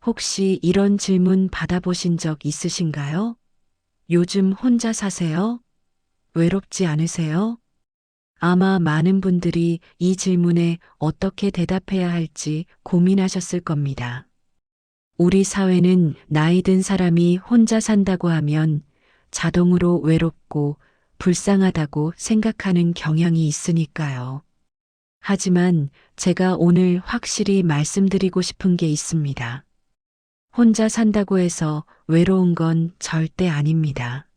혹시 이런 질문 받아보신 적 있으신가요? 요즘 혼자 사세요? 외롭지 않으세요? 아마 많은 분들이 이 질문에 어떻게 대답해야 할지 고민하셨을 겁니다. 우리 사회는 나이 든 사람이 혼자 산다고 하면 자동으로 외롭고 불쌍하다고 생각하는 경향이 있으니까요. 하지만 제가 오늘 확실히 말씀드리고 싶은 게 있습니다. 혼자 산다고 해서 외로운 건 절대 아닙니다.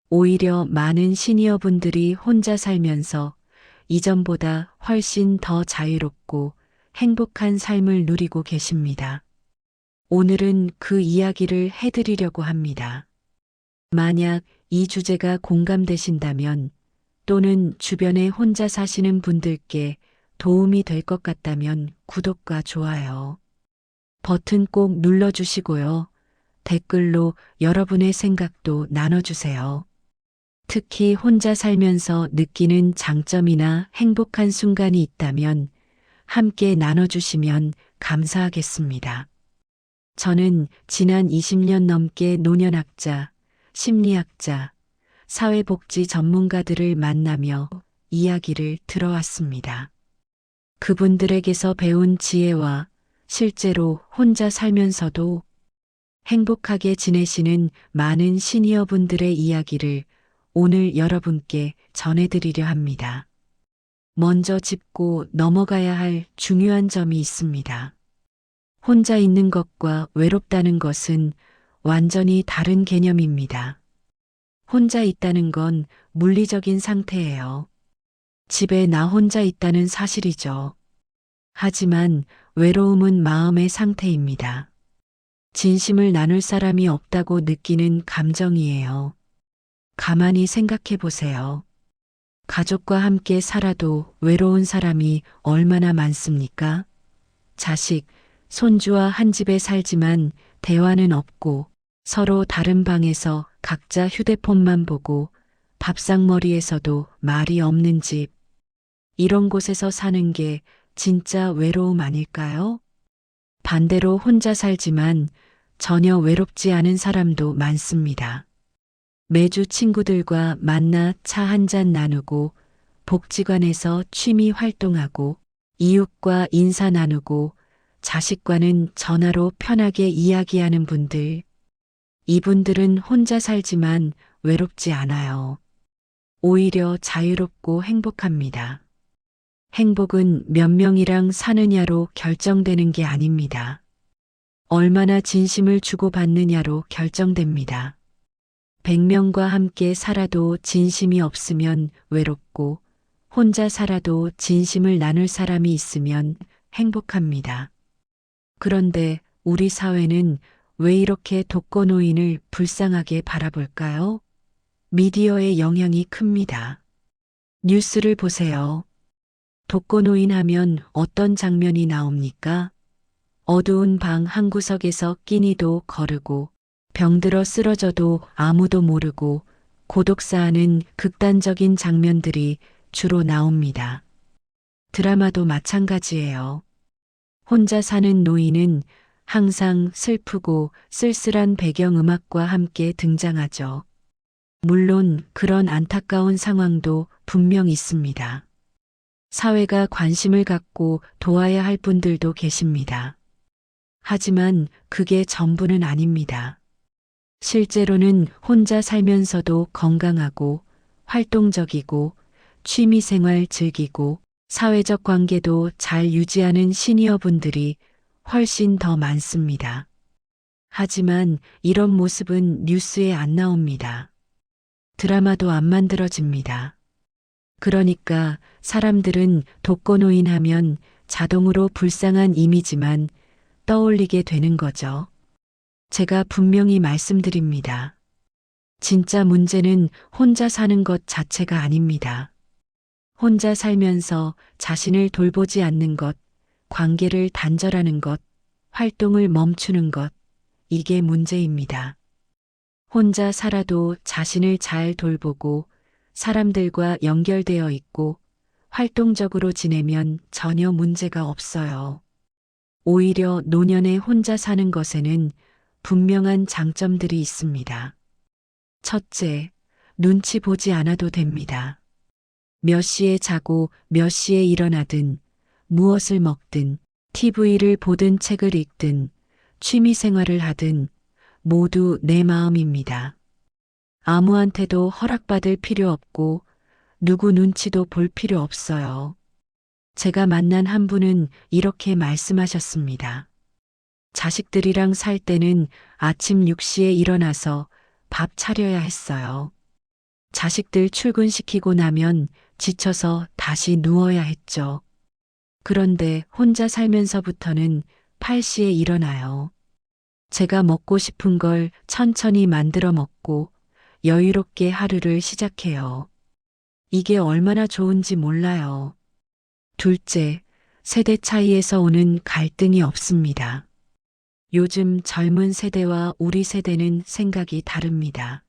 오히려 많은 시니어분들이 혼자 살면서 이전보다 훨씬 더 자유롭고 행복한 삶을 누리고 계십니다. 오늘은 그 이야기를 해드리려고 합니다. 만약 이 주제가 공감되신다면 또는 주변에 혼자 사시는 분들께 도움이 될 것 같다면 구독과 좋아요 버튼 꼭 눌러주시고요. 댓글로 여러분의 생각도 나눠주세요. 특히 혼자 살면서 느끼는 장점이나 행복한 순간이 있다면 함께 나눠주시면 감사하겠습니다. 저는 지난 20년 넘게 노년학자, 심리학자, 사회복지 전문가들을 만나며 이야기를 들어왔습니다. 그분들에게서 배운 지혜와 실제로 혼자 살면서도 행복하게 지내시는 많은 시니어분들의 이야기를 오늘 여러분께 전해드리려 합니다. 먼저 짚고 넘어가야 할 중요한 점이 있습니다. 혼자 있는 것과 외롭다는 것은 완전히 다른 개념입니다. 혼자 있다는 건 물리적인 상태예요. 집에 나 혼자 있다는 사실이죠. 하지만 외로움은 마음의 상태입니다. 진심을 나눌 사람이 없다고 느끼는 감정이에요. 가만히 생각해 보세요. 가족과 함께 살아도 외로운 사람이 얼마나 많습니까? 자식, 손주와 한 집에 살지만 대화는 없고 서로 다른 방에서 각자 휴대폰만 보고 밥상머리에서도 말이 없는 집. 이런 곳에서 사는 게 진짜 외로움 아닐까요? 반대로 혼자 살지만 전혀 외롭지 않은 사람도 많습니다. 매주 친구들과 만나 차 한 잔 나누고 복지관에서 취미 활동하고 이웃과 인사 나누고 자식과는 전화로 편하게 이야기하는 분들. 이분들은 혼자 살지만 외롭지 않아요. 오히려 자유롭고 행복합니다. 행복은 몇 명이랑 사느냐로 결정되는 게 아닙니다. 얼마나 진심을 주고받느냐로 결정됩니다. 100명과 함께 살아도 진심이 없으면 외롭고 혼자 살아도 진심을 나눌 사람이 있으면 행복합니다. 그런데 우리 사회는 왜 이렇게 독거노인을 불쌍하게 바라볼까요? 미디어의 영향이 큽니다. 뉴스를 보세요. 독거노인 하면 어떤 장면이 나옵니까? 어두운 방 한 구석에서 끼니도 거르고 병들어 쓰러져도 아무도 모르고 고독사하는 극단적인 장면들이 주로 나옵니다. 드라마도 마찬가지예요. 혼자 사는 노인은 항상 슬프고 쓸쓸한 배경음악과 함께 등장하죠. 물론 그런 안타까운 상황도 분명 있습니다. 사회가 관심을 갖고 도와야 할 분들도 계십니다. 하지만 그게 전부는 아닙니다. 실제로는 혼자 살면서도 건강하고 활동적이고 취미생활 즐기고 사회적 관계도 잘 유지하는 시니어분들이 훨씬 더 많습니다. 하지만 이런 모습은 뉴스에 안 나옵니다. 드라마도 안 만들어집니다. 그러니까 사람들은 독거노인 하면 자동으로 불쌍한 이미지만 떠올리게 되는 거죠. 제가 분명히 말씀드립니다. 진짜 문제는 혼자 사는 것 자체가 아닙니다. 혼자 살면서 자신을 돌보지 않는 것, 관계를 단절하는 것, 활동을 멈추는 것, 이게 문제입니다. 혼자 살아도 자신을 잘 돌보고 사람들과 연결되어 있고 활동적으로 지내면 전혀 문제가 없어요. 오히려 노년에 혼자 사는 것에는 분명한 장점들이 있습니다. 첫째, 눈치 보지 않아도 됩니다. 몇 시에 자고 몇 시에 일어나든, 무엇을 먹든, TV를 보든 책을 읽든, 취미 생활을 하든, 모두 내 마음입니다. 아무한테도 허락받을 필요 없고, 누구 눈치도 볼 필요 없어요. 제가 만난 한 분은 이렇게 말씀하셨습니다. 자식들이랑 살 때는 아침 6시에 일어나서 밥 차려야 했어요. 자식들 출근시키고 나면 지쳐서 다시 누워야 했죠. 그런데 혼자 살면서부터는 8시에 일어나요. 제가 먹고 싶은 걸 천천히 만들어 먹고 여유롭게 하루를 시작해요. 이게 얼마나 좋은지 몰라요. 둘째, 세대 차이에서 오는 갈등이 없습니다. 요즘 젊은 세대와 우리 세대는 생각이 다릅니다.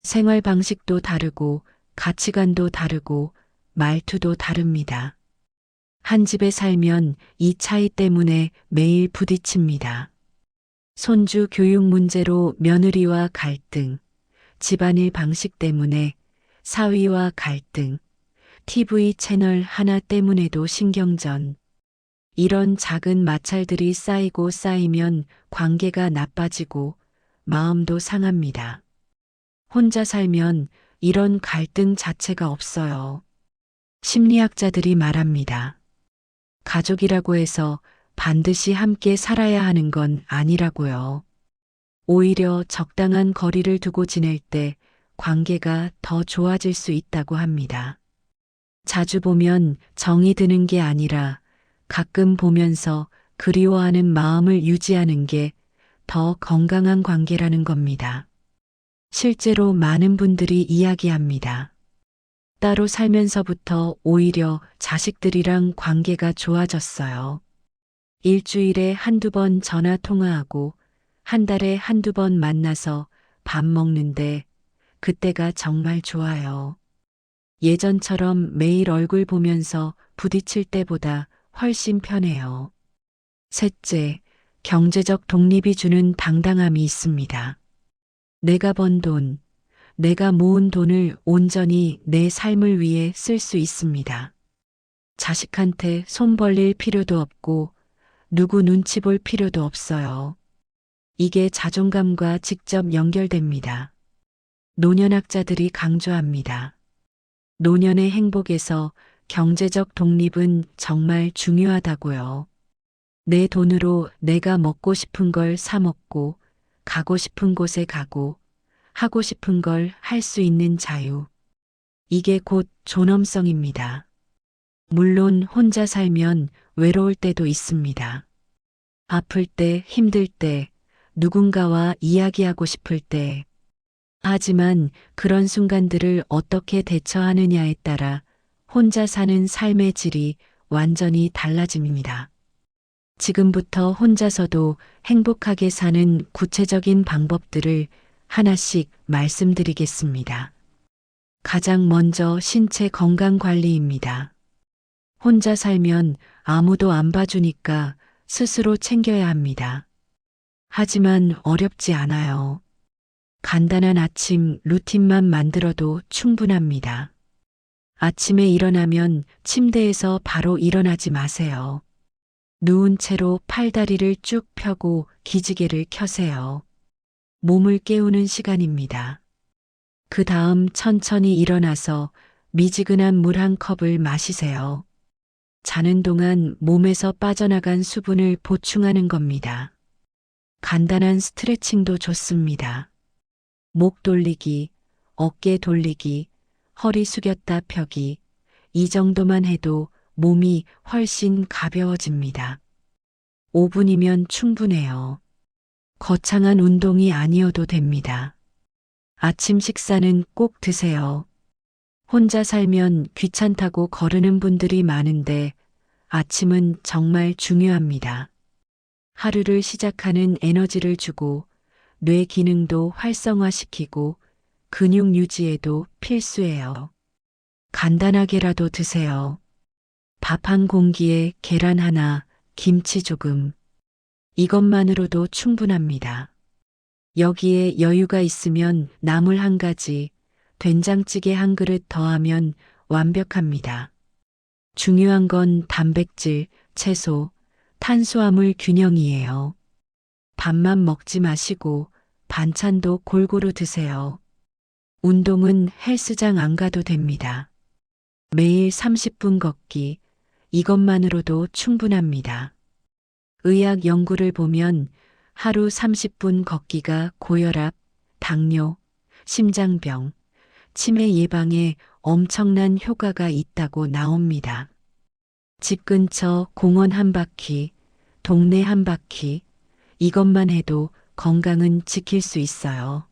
생활 방식도 다르고 가치관도 다르고 말투도 다릅니다. 한 집에 살면 이 차이 때문에 매일 부딪힙니다. 손주 교육 문제로 며느리와 갈등, 집안일 방식 때문에 사위와 갈등, TV 채널 하나 때문에도 신경전. 이런 작은 마찰들이 쌓이고 쌓이면 관계가 나빠지고 마음도 상합니다. 혼자 살면 이런 갈등 자체가 없어요. 심리학자들이 말합니다. 가족이라고 해서 반드시 함께 살아야 하는 건 아니라고요. 오히려 적당한 거리를 두고 지낼 때 관계가 더 좋아질 수 있다고 합니다. 자주 보면 정이 드는 게 아니라 가끔 보면서 그리워하는 마음을 유지하는 게 더 건강한 관계라는 겁니다. 실제로 많은 분들이 이야기합니다. 따로 살면서부터 오히려 자식들이랑 관계가 좋아졌어요. 일주일에 한두 번 전화 통화하고 한 달에 한두 번 만나서 밥 먹는데 그때가 정말 좋아요. 예전처럼 매일 얼굴 보면서 부딪힐 때보다 훨씬 편해요. 셋째, 경제적 독립이 주는 당당함이 있습니다. 내가 번 돈, 내가 모은 돈을 온전히 내 삶을 위해 쓸 수 있습니다. 자식한테 손 벌릴 필요도 없고 누구 눈치 볼 필요도 없어요. 이게 자존감과 직접 연결됩니다. 노년학자들이 강조합니다. 노년의 행복에서 경제적 독립은 정말 중요하다고요. 내 돈으로 내가 먹고 싶은 걸 사 먹고, 가고 싶은 곳에 가고, 하고 싶은 걸 할 수 있는 자유. 이게 곧 존엄성입니다. 물론 혼자 살면 외로울 때도 있습니다. 아플 때, 힘들 때, 누군가와 이야기하고 싶을 때. 하지만 그런 순간들을 어떻게 대처하느냐에 따라 혼자 사는 삶의 질이 완전히 달라집니다. 지금부터 혼자서도 행복하게 사는 구체적인 방법들을 하나씩 말씀드리겠습니다. 가장 먼저 신체 건강 관리입니다. 혼자 살면 아무도 안 봐주니까 스스로 챙겨야 합니다. 하지만 어렵지 않아요. 간단한 아침 루틴만 만들어도 충분합니다. 아침에 일어나면 침대에서 바로 일어나지 마세요. 누운 채로 팔다리를 쭉 펴고 기지개를 켜세요. 몸을 깨우는 시간입니다. 그 다음 천천히 일어나서 미지근한 물 한 컵을 마시세요. 자는 동안 몸에서 빠져나간 수분을 보충하는 겁니다. 간단한 스트레칭도 좋습니다. 목 돌리기, 어깨 돌리기, 허리 숙였다 펴기, 이 정도만 해도 몸이 훨씬 가벼워집니다. 5분이면 충분해요. 거창한 운동이 아니어도 됩니다. 아침 식사는 꼭 드세요. 혼자 살면 귀찮다고 거르는 분들이 많은데 아침은 정말 중요합니다. 하루를 시작하는 에너지를 주고 뇌 기능도 활성화시키고 근육 유지에도 필수예요. 간단하게라도 드세요. 밥 한 공기에 계란 하나, 김치 조금. 이것만으로도 충분합니다. 여기에 여유가 있으면 나물 한 가지, 된장찌개 한 그릇 더하면 완벽합니다. 중요한 건 단백질, 채소, 탄수화물 균형이에요. 밥만 먹지 마시고 반찬도 골고루 드세요. 운동은 헬스장 안 가도 됩니다. 매일 30분 걷기, 이것만으로도 충분합니다. 의학 연구를 보면 하루 30분 걷기가 고혈압, 당뇨, 심장병, 치매 예방에 엄청난 효과가 있다고 나옵니다. 집 근처 공원 한 바퀴, 동네 한 바퀴, 이것만 해도 건강은 지킬 수 있어요.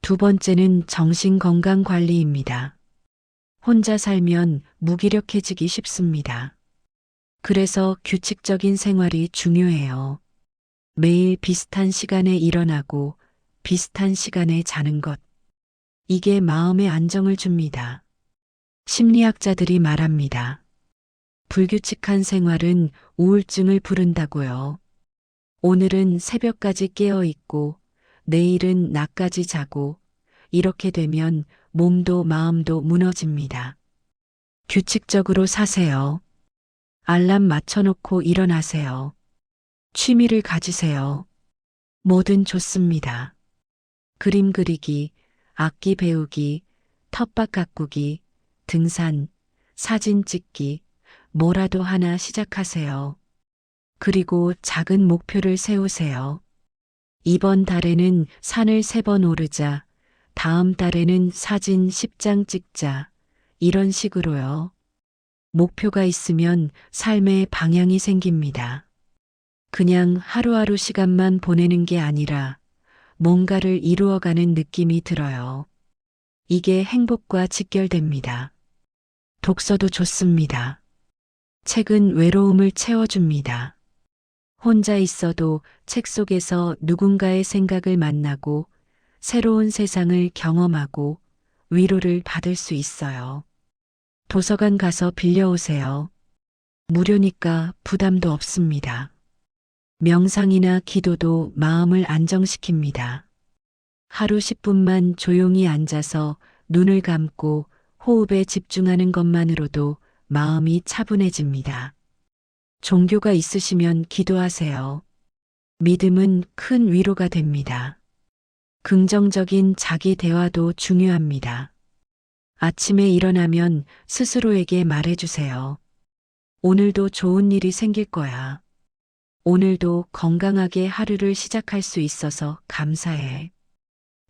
두 번째는 정신 건강 관리입니다. 혼자 살면 무기력해지기 쉽습니다. 그래서 규칙적인 생활이 중요해요. 매일 비슷한 시간에 일어나고 비슷한 시간에 자는 것. 이게 마음의 안정을 줍니다. 심리학자들이 말합니다. 불규칙한 생활은 우울증을 부른다고요. 오늘은 새벽까지 깨어 있고 내일은 낮까지 자고 이렇게 되면 몸도 마음도 무너집니다. 규칙적으로 사세요. 알람 맞춰놓고 일어나세요. 취미를 가지세요. 뭐든 좋습니다. 그림 그리기, 악기 배우기, 텃밭 가꾸기, 등산, 사진 찍기, 뭐라도 하나 시작하세요. 그리고 작은 목표를 세우세요. 이번 달에는 산을 3번 오르자, 다음 달에는 사진 10장 찍자, 이런 식으로요. 목표가 있으면 삶의 방향이 생깁니다. 그냥 하루하루 시간만 보내는 게 아니라 뭔가를 이루어가는 느낌이 들어요. 이게 행복과 직결됩니다. 독서도 좋습니다. 책은 외로움을 채워줍니다. 혼자 있어도 책 속에서 누군가의 생각을 만나고 새로운 세상을 경험하고 위로를 받을 수 있어요. 도서관 가서 빌려오세요. 무료니까 부담도 없습니다. 명상이나 기도도 마음을 안정시킵니다. 하루 10분만 조용히 앉아서 눈을 감고 호흡에 집중하는 것만으로도 마음이 차분해집니다. 종교가 있으시면 기도하세요. 믿음은 큰 위로가 됩니다. 긍정적인 자기 대화도 중요합니다. 아침에 일어나면 스스로에게 말해주세요. 오늘도 좋은 일이 생길 거야. 오늘도 건강하게 하루를 시작할 수 있어서 감사해.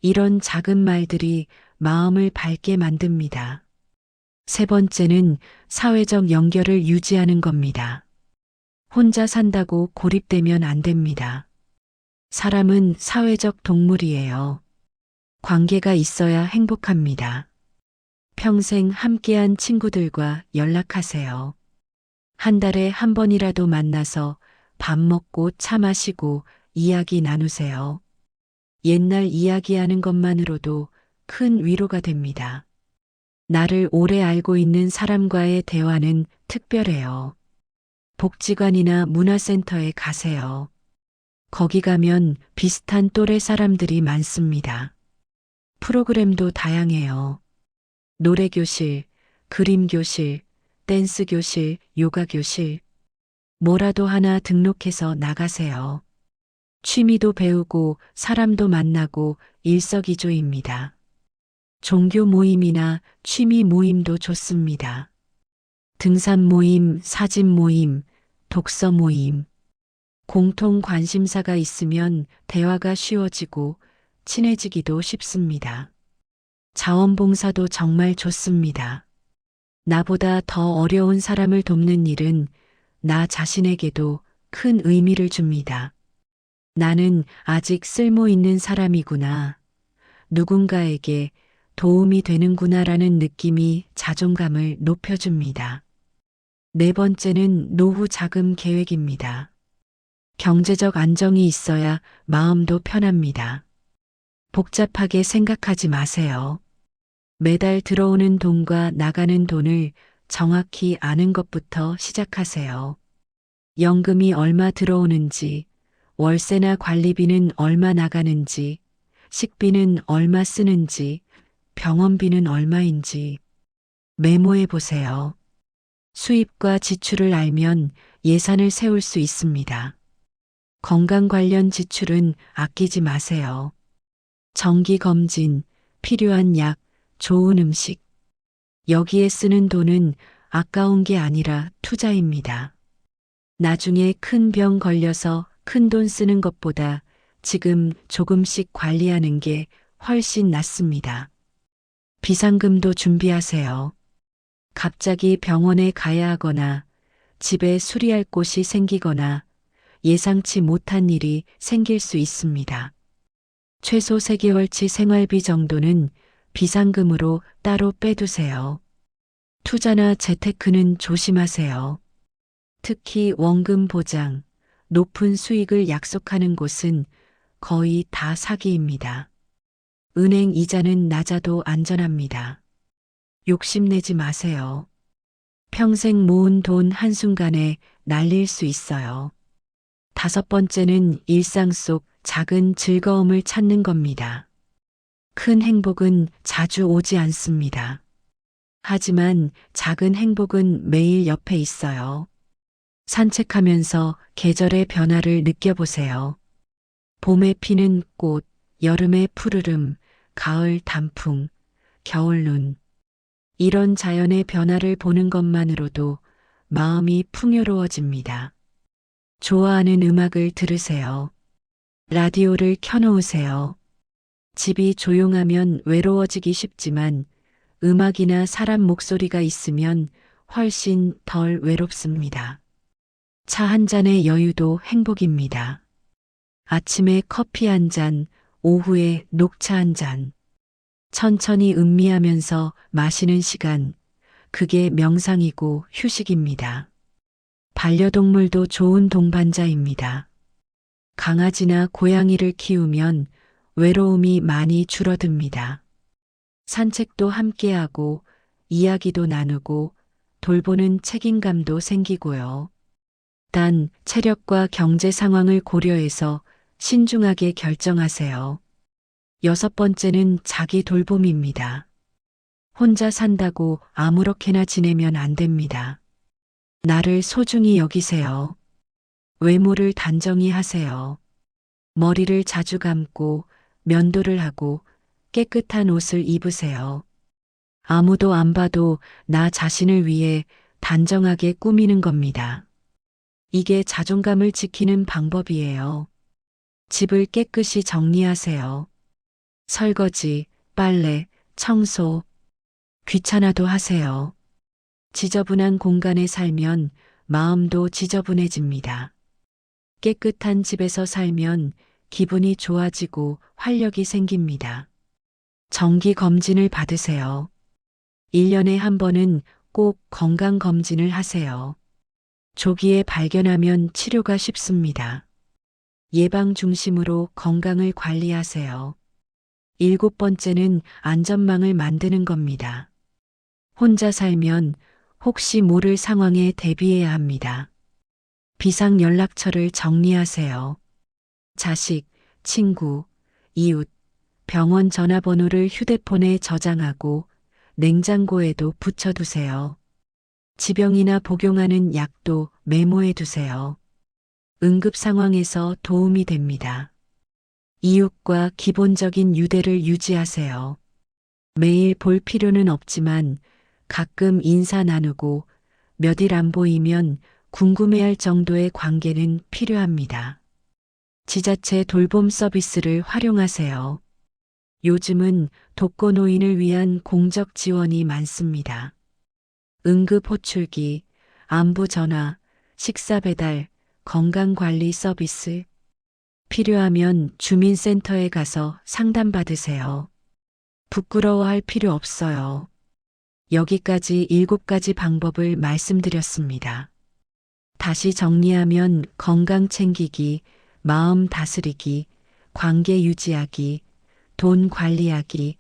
이런 작은 말들이 마음을 밝게 만듭니다. 세 번째는 사회적 연결을 유지하는 겁니다. 혼자 산다고 고립되면 안 됩니다. 사람은 사회적 동물이에요. 관계가 있어야 행복합니다. 평생 함께한 친구들과 연락하세요. 한 달에 한 번이라도 만나서 밥 먹고 차 마시고 이야기 나누세요. 옛날 이야기하는 것만으로도 큰 위로가 됩니다. 나를 오래 알고 있는 사람과의 대화는 특별해요. 복지관이나 문화센터에 가세요. 거기 가면 비슷한 또래 사람들이 많습니다. 프로그램도 다양해요. 노래교실, 그림교실, 댄스교실, 요가교실. 뭐라도 하나 등록해서 나가세요. 취미도 배우고 사람도 만나고 일석이조입니다. 종교 모임이나 취미 모임도 좋습니다. 등산 모임, 사진 모임, 독서 모임. 공통 관심사가 있으면 대화가 쉬워지고 친해지기도 쉽습니다. 자원봉사도 정말 좋습니다. 나보다 더 어려운 사람을 돕는 일은 나 자신에게도 큰 의미를 줍니다. 나는 아직 쓸모 있는 사람이구나. 누군가에게 도움이 되는구나라는 느낌이 자존감을 높여줍니다. 네 번째는 노후 자금 계획입니다. 경제적 안정이 있어야 마음도 편합니다. 복잡하게 생각하지 마세요. 매달 들어오는 돈과 나가는 돈을 정확히 아는 것부터 시작하세요. 연금이 얼마 들어오는지, 월세나 관리비는 얼마 나가는지, 식비는 얼마 쓰는지, 병원비는 얼마인지 메모해 보세요. 수입과 지출을 알면 예산을 세울 수 있습니다. 건강 관련 지출은 아끼지 마세요. 정기 검진, 필요한 약, 좋은 음식. 여기에 쓰는 돈은 아까운 게 아니라 투자입니다. 나중에 큰 병 걸려서 큰 돈 쓰는 것보다 지금 조금씩 관리하는 게 훨씬 낫습니다. 비상금도 준비하세요. 갑자기 병원에 가야 하거나 집에 수리할 곳이 생기거나 예상치 못한 일이 생길 수 있습니다. 최소 3개월치 생활비 정도는 비상금으로 따로 빼두세요. 투자나 재테크는 조심하세요. 특히 원금 보장, 높은 수익을 약속하는 곳은 거의 다 사기입니다. 은행 이자는 낮아도 안전합니다. 욕심내지 마세요. 평생 모은 돈 한순간에 날릴 수 있어요. 5번째는 일상 속 작은 즐거움을 찾는 겁니다. 큰 행복은 자주 오지 않습니다. 하지만 작은 행복은 매일 옆에 있어요. 산책하면서 계절의 변화를 느껴보세요. 봄에 피는 꽃, 여름의 푸르름, 가을 단풍, 겨울 눈. 이런 자연의 변화를 보는 것만으로도 마음이 풍요로워집니다. 좋아하는 음악을 들으세요. 라디오를 켜놓으세요. 집이 조용하면 외로워지기 쉽지만 음악이나 사람 목소리가 있으면 훨씬 덜 외롭습니다. 차 한 잔의 여유도 행복입니다. 아침에 커피 한 잔, 오후에 녹차 한 잔. 천천히 음미하면서 마시는 시간, 그게 명상이고 휴식입니다. 반려동물도 좋은 동반자입니다. 강아지나 고양이를 키우면 외로움이 많이 줄어듭니다. 산책도 함께하고 이야기도 나누고 돌보는 책임감도 생기고요. 단 체력과 경제 상황을 고려해서 신중하게 결정하세요. 6번째는 자기 돌봄입니다. 혼자 산다고 아무렇게나 지내면 안 됩니다. 나를 소중히 여기세요. 외모를 단정히 하세요. 머리를 자주 감고 면도를 하고 깨끗한 옷을 입으세요. 아무도 안 봐도 나 자신을 위해 단정하게 꾸미는 겁니다. 이게 자존감을 지키는 방법이에요. 집을 깨끗이 정리하세요. 설거지, 빨래, 청소, 귀찮아도 하세요. 지저분한 공간에 살면 마음도 지저분해집니다. 깨끗한 집에서 살면 기분이 좋아지고 활력이 생깁니다. 정기 검진을 받으세요. 1년에 한 번은 꼭 건강검진을 하세요. 조기에 발견하면 치료가 쉽습니다. 예방 중심으로 건강을 관리하세요. 7번째는 안전망을 만드는 겁니다. 혼자 살면 혹시 모를 상황에 대비해야 합니다. 비상 연락처를 정리하세요. 자식, 친구, 이웃, 병원 전화번호를 휴대폰에 저장하고 냉장고에도 붙여두세요. 지병이나 복용하는 약도 메모해 두세요. 응급 상황에서 도움이 됩니다. 이웃과 기본적인 유대를 유지하세요. 매일 볼 필요는 없지만 가끔 인사 나누고 몇 일 안 보이면 궁금해할 정도의 관계는 필요합니다. 지자체 돌봄 서비스를 활용하세요. 요즘은 독거노인을 위한 공적 지원이 많습니다. 응급 호출기, 안부 전화, 식사 배달, 건강관리 서비스. 필요하면 주민센터에 가서 상담받으세요. 부끄러워할 필요 없어요. 여기까지 7가지 방법을 말씀드렸습니다. 다시 정리하면 건강 챙기기, 마음 다스리기, 관계 유지하기, 돈 관리하기,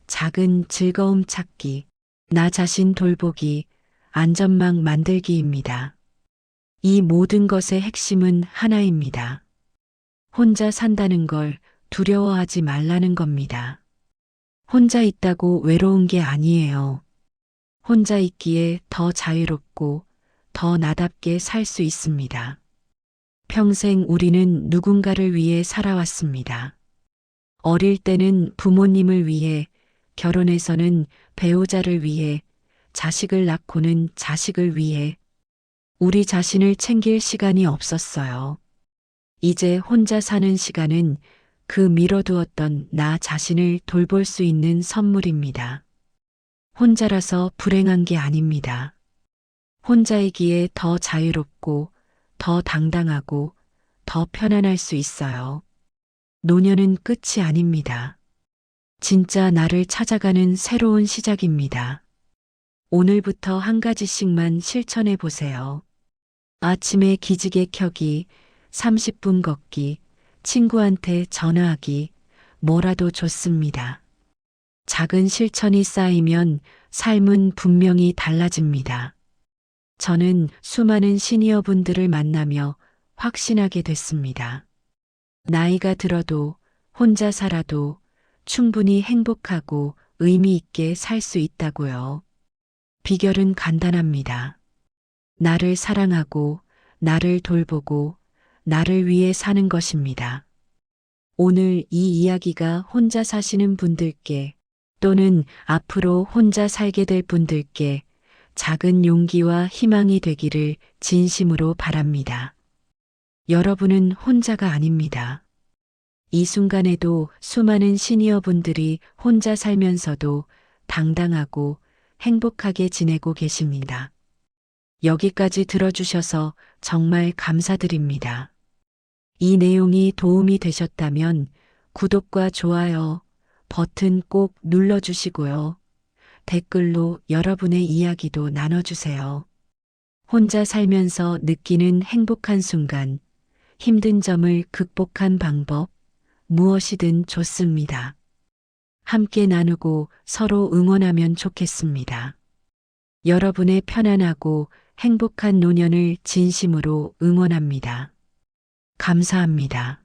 작은 즐거움 찾기, 나 자신 돌보기, 안전망 만들기입니다. 이 모든 것의 핵심은 하나입니다. 혼자 산다는 걸 두려워하지 말라는 겁니다. 혼자 있다고 외로운 게 아니에요. 혼자 있기에 더 자유롭고 더 나답게 살 수 있습니다. 평생 우리는 누군가를 위해 살아왔습니다. 어릴 때는 부모님을 위해, 결혼해서는 배우자를 위해, 자식을 낳고는 자식을 위해, 우리 자신을 챙길 시간이 없었어요. 이제 혼자 사는 시간은 그 미뤄두었던 나 자신을 돌볼 수 있는 선물입니다. 혼자라서 불행한 게 아닙니다. 혼자이기에 더 자유롭고, 더 당당하고, 더 편안할 수 있어요. 노년은 끝이 아닙니다. 진짜 나를 찾아가는 새로운 시작입니다. 오늘부터 한 가지씩만 실천해 보세요. 아침에 기지개 켜기, 30분 걷기, 친구한테 전화하기, 뭐라도 좋습니다. 작은 실천이 쌓이면 삶은 분명히 달라집니다. 저는 수많은 시니어분들을 만나며 확신하게 됐습니다. 나이가 들어도 혼자 살아도 충분히 행복하고 의미 있게 살 수 있다고요. 비결은 간단합니다. 나를 사랑하고, 나를 돌보고, 나를 위해 사는 것입니다. 오늘 이 이야기가 혼자 사시는 분들께 또는 앞으로 혼자 살게 될 분들께 작은 용기와 희망이 되기를 진심으로 바랍니다. 여러분은 혼자가 아닙니다. 이 순간에도 수많은 시니어분들이 혼자 살면서도 당당하고 행복하게 지내고 계십니다. 여기까지 들어주셔서 정말 감사드립니다. 이 내용이 도움이 되셨다면 구독과 좋아요 버튼 꼭 눌러주시고요. 댓글로 여러분의 이야기도 나눠주세요. 혼자 살면서 느끼는 행복한 순간, 힘든 점을 극복한 방법, 무엇이든 좋습니다. 함께 나누고 서로 응원하면 좋겠습니다. 여러분의 편안하고 행복한 노년을 진심으로 응원합니다. 감사합니다.